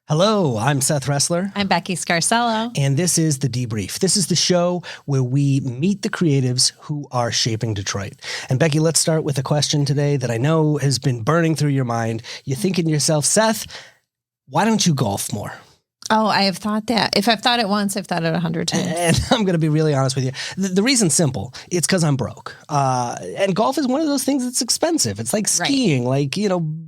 Hello, I'm Seth Ressler. I'm Becky Scarcello. And this is The Debrief. This is the show where we meet the creatives who are shaping Detroit. And Becky, let's start with a question today that I know has been burning through your mind. You're thinking to yourself, Seth, why don't you golf more? Oh, I have thought that. If I've thought it once, I've thought it 100 times. And I'm going to be really honest with you. The reason's simple. It's because I'm broke. And golf is one of those things that's expensive. It's like skiing,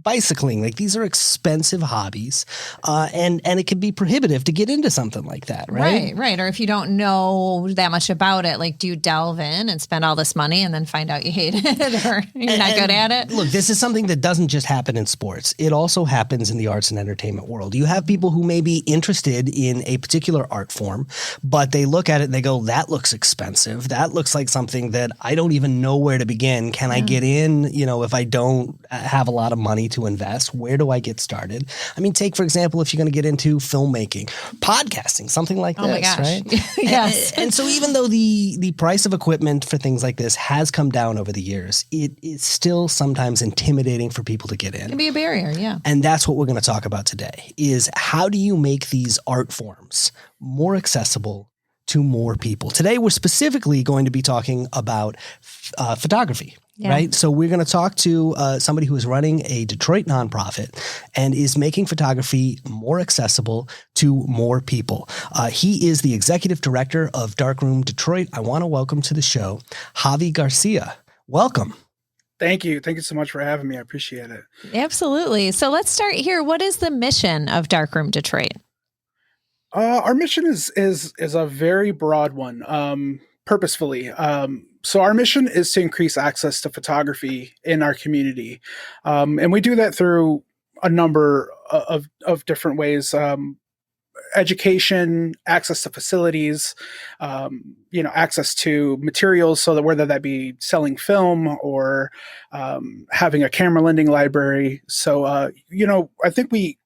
bicycling. Like these are expensive hobbies. And it can be prohibitive to get into something like that, right? Right. Or if you don't know that much about it, like do you delve in and spend all this money and then find out you hate it or you're not good at it? Look, this is something that doesn't just happen in sports. It also happens in the arts and entertainment world. You have people who may be interested in a particular art form, but they look at it and they go, that looks expensive. That looks like something that I don't even know where to begin. Can I get in, if I don't have a lot of money to invest? Where do I get started? I mean, take, for example, if you're going to get into filmmaking, podcasting, something like this, my gosh. Right? Yes. And so even though the price of equipment for things like this has come down over the years, it is still sometimes intimidating for people to get in. It can be a barrier, yeah. And that's what we're going to talk about today is how do you make these art forms more accessible to more people? Today, we're specifically going to be talking about photography. Yeah. Right. So we're going to talk to somebody who is running a Detroit nonprofit and is making photography more accessible to more people. He is the executive director of Darkroom Detroit. I want to welcome to the show, Javier Garcia. Welcome. Thank you. Thank you so much for having me. I appreciate it. Absolutely. So let's start here. What is the mission of Darkroom Detroit? Our mission is a very broad one, purposefully. So our mission is to increase access to photography in our community. And we do that through a number of different ways. Education, access to facilities, access to materials, so that whether that be selling film or having a camera lending library. So, I think we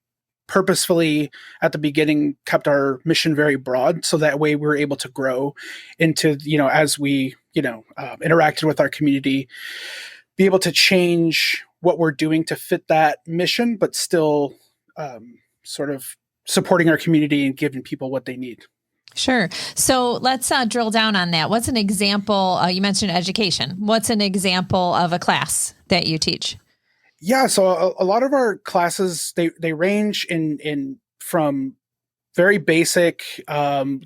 purposefully at the beginning kept our mission very broad, so that way we were able to grow into, as we, interacted with our community, be able to change what we're doing to fit that mission, but still sort of supporting our community and giving people what they need. Sure. So let's drill down on that. What's an example? You mentioned education. What's an example of a class that you teach? Yeah. So a lot of our classes, they range in from very basic,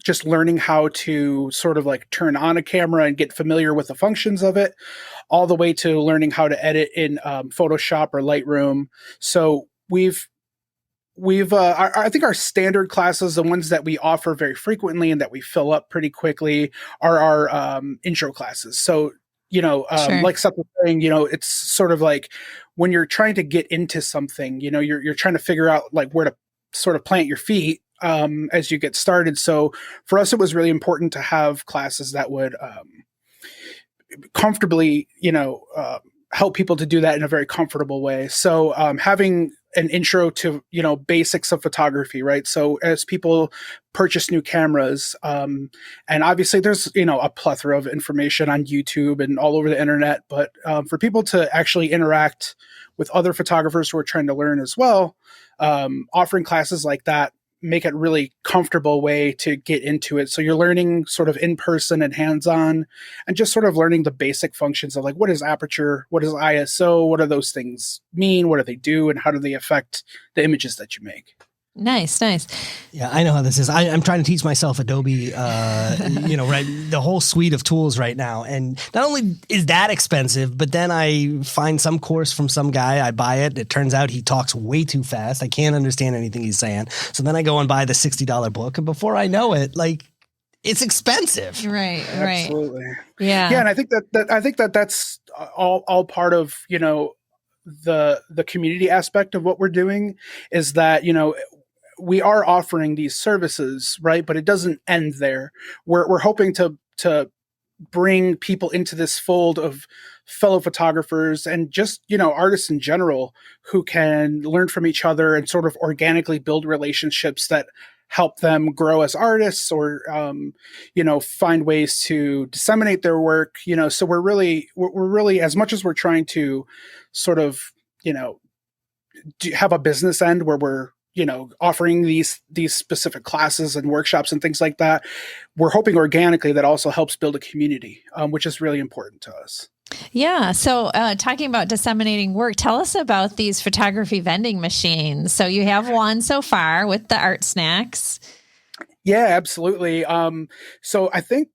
just learning how to sort of like turn on a camera and get familiar with the functions of it, all the way to learning how to edit in Photoshop or Lightroom. So I think our standard classes, the ones that we offer very frequently and that we fill up pretty quickly, are our intro classes. So, sure. Like Seth was saying, it's sort of like when you're trying to get into something, you're trying to figure out like where to sort of plant your feet as you get started. So for us, it was really important to have classes that would comfortably, help people to do that in a very comfortable way. So having an intro to, basics of photography, right? So as people purchase new cameras, and obviously there's, a plethora of information on YouTube and all over the internet, but for people to actually interact with other photographers who are trying to learn as well, offering classes like that make it really comfortable way to get into it. So you're learning sort of in person and hands-on and just sort of learning the basic functions of like, what is aperture? What is ISO? What do those things mean? What do they do? And how do they affect the images that you make? Nice. Yeah, I know how this is. I'm trying to teach myself Adobe, the whole suite of tools right now. And not only is that expensive, but then I find some course from some guy, I buy it. It turns out he talks way too fast. I can't understand anything he's saying. So then I go and buy the $60 book. And before I know it, it's expensive. Right. Absolutely. Yeah. Yeah. And I think that's all part of, the community aspect of what we're doing is that, we are offering these services, right? But it doesn't end there. We're hoping to bring people into this fold of fellow photographers and just, artists in general who can learn from each other and sort of organically build relationships that help them grow as artists or, find ways to disseminate their work, so we're really, as much as we're trying to sort of, have a business end where we're, offering these specific classes and workshops and things like that, we're hoping organically that also helps build a community, which is really important to us. Yeah. So talking about disseminating work, tell us about these photography vending machines. So you have one so far with the art snacks. Yeah, absolutely. So I think,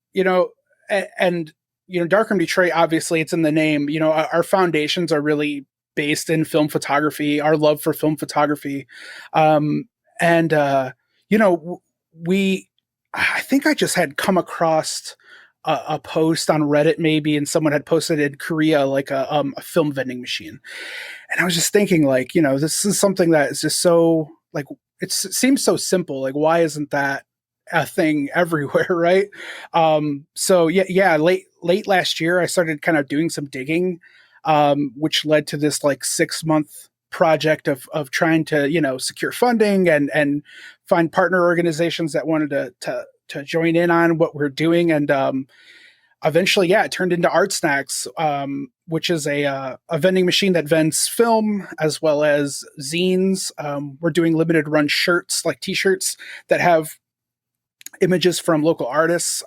Darkroom Detroit, obviously it's in the name, our foundations are really based in film photography, our love for film photography. I think I just had come across a post on Reddit maybe, and someone had posted in Korea, like a film vending machine. And I was just thinking, like, this is something that is just so, like, it seems so simple. Like, why isn't that a thing everywhere? Right. Late last year, I started kind of doing some digging, which led to this like 6-month project of trying to, secure funding and find partner organizations that wanted to join in on what we're doing. And eventually, it turned into Art Snacks, which is a vending machine that vends film as well as zines. We're doing limited run shirts, like t-shirts that have images from local artists.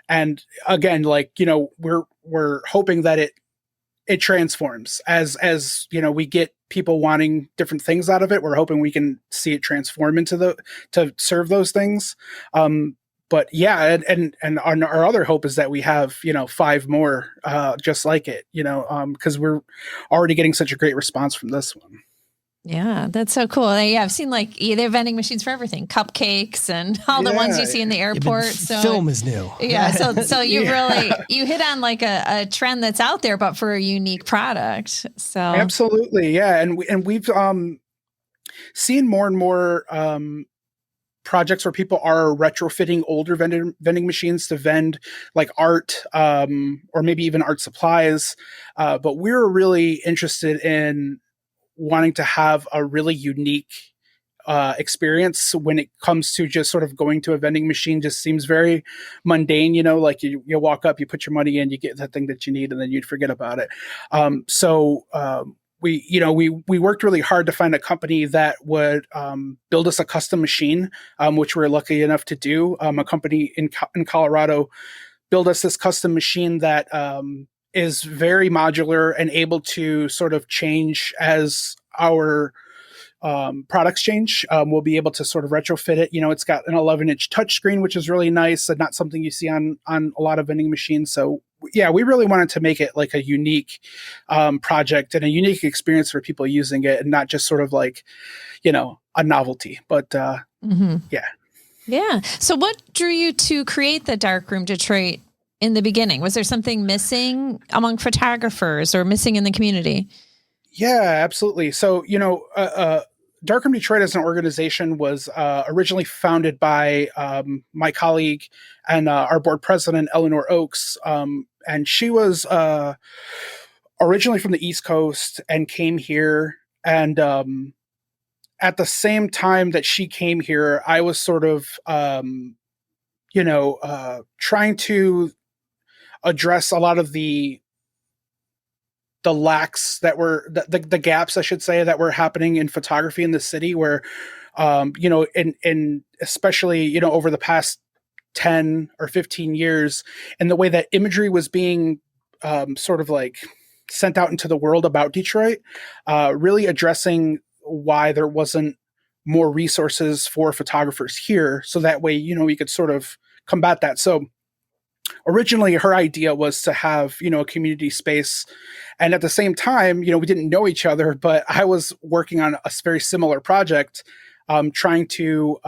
And again, like, we're hoping that it transforms as we get people wanting different things out of it. We're hoping we can see it transform to serve those things. But yeah, and our other hope is that we have 5 more just like it, because we're already getting such a great response from this one. Yeah, that's so cool. Yeah, I've seen like either vending machines for everything, cupcakes and all the ones you see in the airport. So film is new. Yeah, so you really you hit on like a trend that's out there, but for a unique product. So absolutely, yeah, and we've seen more and more projects where people are retrofitting older vending machines to vend like art, or maybe even art supplies. But we're really interested in wanting to have a really unique experience when it comes to just sort of going to a vending machine. Just seems very mundane, like you walk up, you put your money in, you get the thing that you need, and then you'd forget about it. We worked really hard to find a company that would build us a custom machine, which we're lucky enough to do. A company in Colorado built us this custom machine that is very modular and able to sort of change as our products change. We'll be able to sort of retrofit it. It's got an 11-inch touchscreen, which is really nice and not something you see on a lot of vending machines. So yeah, we really wanted to make it like a unique project and a unique experience for people using it, and not just sort of like, a novelty. But yeah. Yeah. So what drew you to create the Darkroom Detroit in the beginning? Was there something missing among photographers or missing in the community? Yeah, absolutely. So, Darkroom Detroit as an organization was originally founded by my colleague and our board president, Eleanor Oakes. And she was originally from the East Coast and came here. And at the same time that she came here, I was sort of, trying to address a lot of the lacks that were the gaps, I should say, that were happening in photography in the city, where, in especially, over the past 10 or 15 years, and the way that imagery was being sort of like sent out into the world about Detroit, really addressing why there wasn't more resources for photographers here. So that way, we could sort of combat that. So originally her idea was to have, a community space. And at the same time, we didn't know each other, but I was working on a very similar project, trying to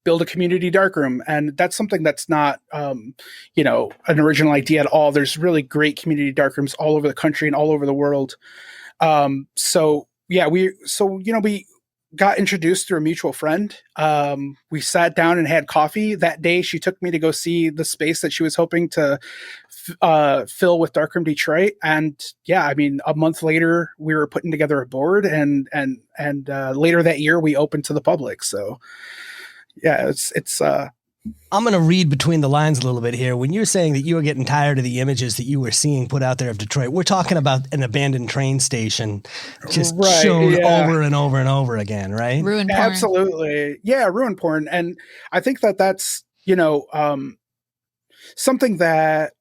build a community darkroom. And that's something that's not, an original idea at all. There's really great community darkrooms all over the country and all over the world. We got introduced through a mutual friend. We sat down and had coffee that day. She took me to go see the space that she was hoping to fill with Darkroom Detroit. And yeah, I mean, a month later we were putting together a board, and later that year we opened to the public. So yeah, it's I'm going to read between the lines a little bit here. When you're saying that you were getting tired of the images that you were seeing put out there of Detroit, we're talking about an abandoned train station just shown over and over and over again, right? Ruin porn. Absolutely. Yeah, ruin porn. And I think that that's, something that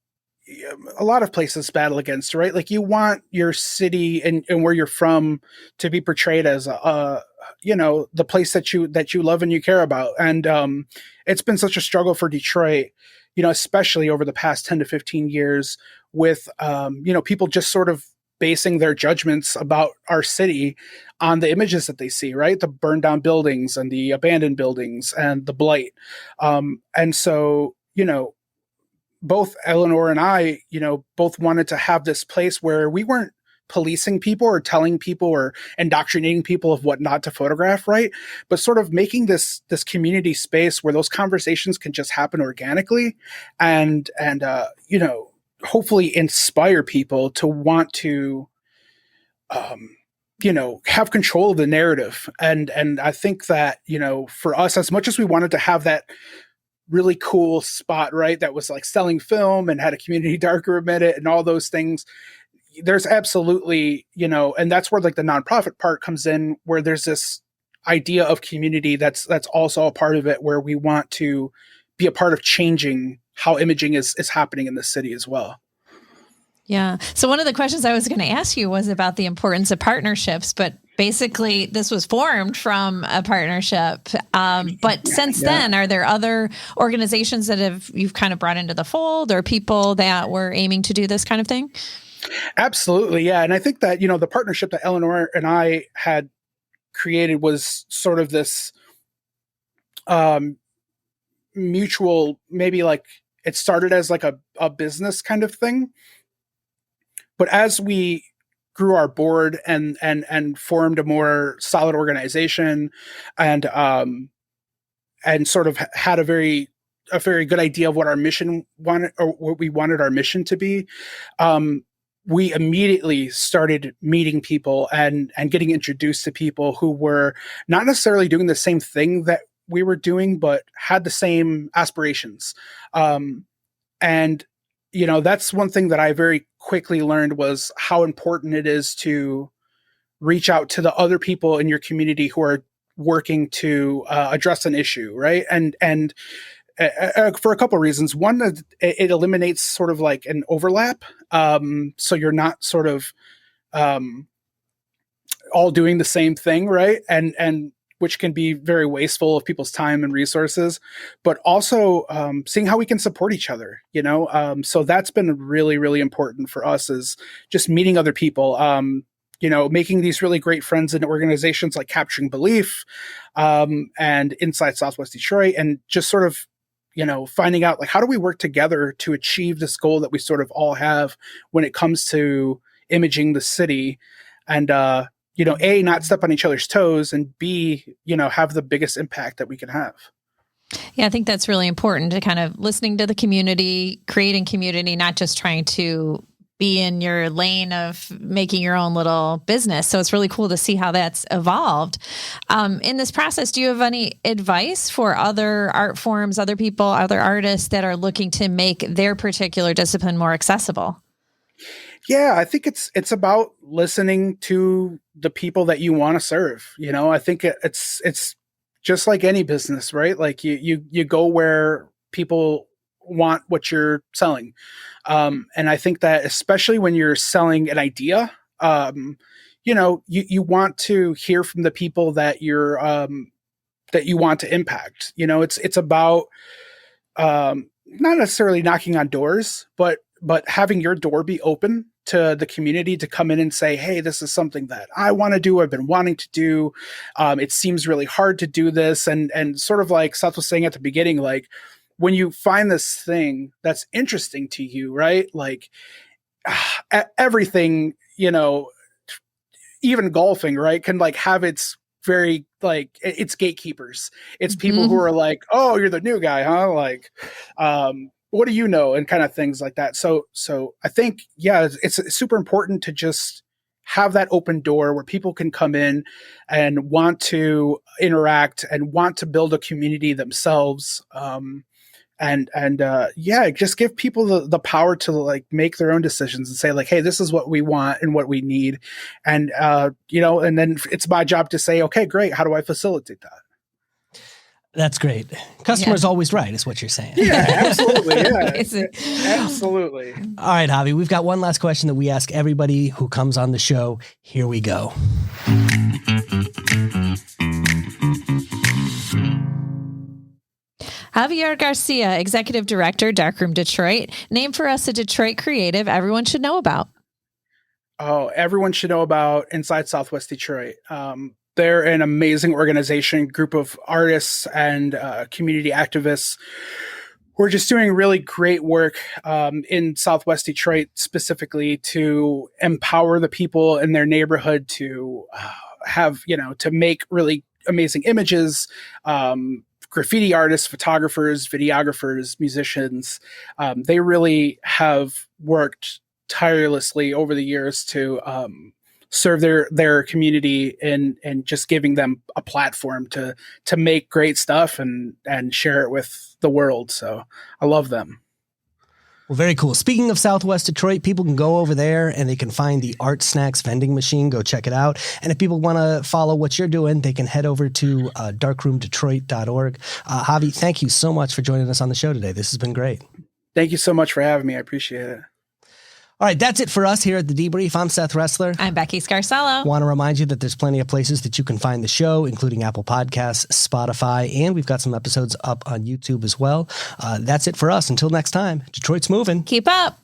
a lot of places battle against, right? Like you want your city and where you're from to be portrayed as the place that you love and you care about. And it's been such a struggle for Detroit, especially over the past 10 to 15 years with people just sort of basing their judgments about our city on the images that they see, right? The burned down buildings and the abandoned buildings and the blight. And so, both Eleanor and I, both wanted to have this place where we weren't policing people or telling people or indoctrinating people of what not to photograph, right? But sort of making this community space where those conversations can just happen organically and hopefully inspire people to want to have control of the narrative. And I think that, for us, as much as we wanted to have that really cool spot, right, that was like selling film and had a community darkroom in it and all those things, there's absolutely, and that's where like the nonprofit part comes in, where there's this idea of community that's also a part of it, where we want to be a part of changing how imaging is happening in the city as well. Yeah. So one of the questions I was going to ask you was about the importance of partnerships, but basically this was formed from a partnership. But since then, are there other organizations that you've kind of brought into the fold, or people that were aiming to do this kind of thing? Absolutely. Yeah. And I think that, the partnership that Eleanor and I had created was sort of this mutual, maybe like it started as like a business kind of thing. But as we grew our board and formed a more solid organization and sort of had a very good idea of what our mission wanted, or what we wanted our mission to be, we immediately started meeting people and getting introduced to people who were not necessarily doing the same thing that we were doing, but had the same aspirations. And that's one thing that I very quickly learned, was how important it is to reach out to the other people in your community who are working to address an issue, right? And for a couple of reasons. One, it eliminates sort of like an overlap, so you're not sort of all doing the same thing, right? And which can be very wasteful of people's time and resources, but also seeing how we can support each other, so that's been really, really important for us, is just meeting other people, making these really great friends in organizations like Capturing Belief and Inside Southwest Detroit, and just sort of, finding out like, how do we work together to achieve this goal that we sort of all have when it comes to imaging the city, and A, not step on each other's toes, and B, have the biggest impact that we can have. Yeah, I think that's really important, to kind of listening to the community, creating community, not just trying to be in your lane of making your own little business. So it's really cool to see how that's evolved. In this process, do you have any advice for other art forms, other people, other artists that are looking to make their particular discipline more accessible? Yeah, I think it's about listening to the people that you want to serve. I think it's just like any business, right? Like you go where people want what you're selling. And I think that especially when you're selling an idea, you want to hear from the people that that you want to impact. It's about not necessarily knocking on doors, but having your door be open to the community to come in and say, hey, this is something that I want to do. I've been wanting to do. It seems really hard to do this. And sort of like Seth was saying at the beginning, like when you find this thing that's interesting to you, right? Like everything, even golfing, right, can like have its very like it's gatekeepers. It's people who are like, oh, you're the new guy, huh? Like, what do you know? And kind of things like that. So I think, yeah, it's super important to just have that open door where people can come in and want to interact and want to build a community themselves. Just give people the power to like make their own decisions and say like, hey, this is what we want and what we need. And, and then it's my job to say, okay, great. How do I facilitate that? That's great. Customer's always right, is what you're saying. Yeah, absolutely. Yeah, absolutely. All right, Javi, we've got one last question that we ask everybody who comes on the show. Here we go. Javier Garcia, Executive Director, Darkroom Detroit. Name for us a Detroit creative everyone should know about. Oh, everyone should know about Inside Southwest Detroit. They're an amazing organization, group of artists and community activists who are just doing really great work in Southwest Detroit specifically to empower the people in their neighborhood to to make really amazing images, graffiti artists, photographers, videographers, musicians. They really have worked tirelessly over the years to serve their community and just giving them a platform to make great stuff and share it with the world. So I love them. Well, very cool. Speaking of Southwest Detroit, people can go over there and they can find the Art Snacks vending machine. Go check it out. And if people want to follow what you're doing, they can head over to darkroomdetroit.org. Javi, thank you so much for joining us on the show today. This has been great. Thank you so much for having me. I appreciate it. All right, that's it for us here at The Debrief. I'm Seth Ressler. I'm Becky Scarcello. Want to remind you that there's plenty of places that you can find the show, including Apple Podcasts, Spotify, and we've got some episodes up on YouTube as well. That's it for us. Until next time, Detroit's moving. Keep up.